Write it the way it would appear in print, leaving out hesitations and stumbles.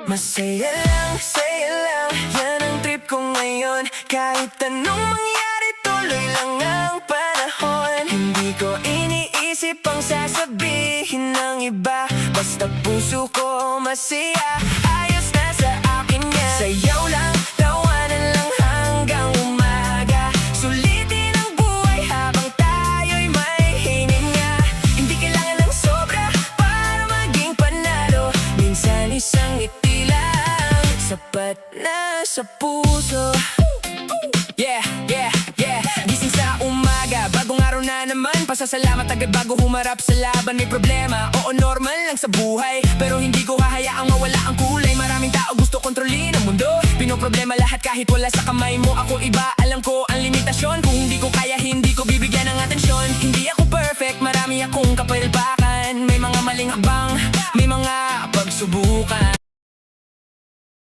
Masaya lang, yan ang trip ko ngayon. Kahit anong mangyari, tuloy lang ang panahon. Hindi ko iniisip ang sasabihin ng iba. Basta puso ko masaya, ayos na sa akin yan. Sayaw lang, tawanan lang hanggang umaga. Sulitin ang buhay habang tayo'y may hininga. Hindi kailangan ng sobra para maging panalo. Minsan isang ngiti lang, sapat na sa puso. Yeah, yeah, yeah. Gising sa umaga, bagong araw na naman. Pasasalamat agad bago humarap sa laban. May problema, oo normal lang sa buhay, pero hindi ko hahayaang mawala ang kulay. Maraming tao gusto kontrolin ang mundo, pinoproblema lahat kahit wala sa kamay mo. Ako iba, alam ko ang limitasyon. Kung hindi ko kaya, hindi ko bibigyan ng atensyon. Hindi ako perfect, marami akong kapalpakan. May mga maling hakbang,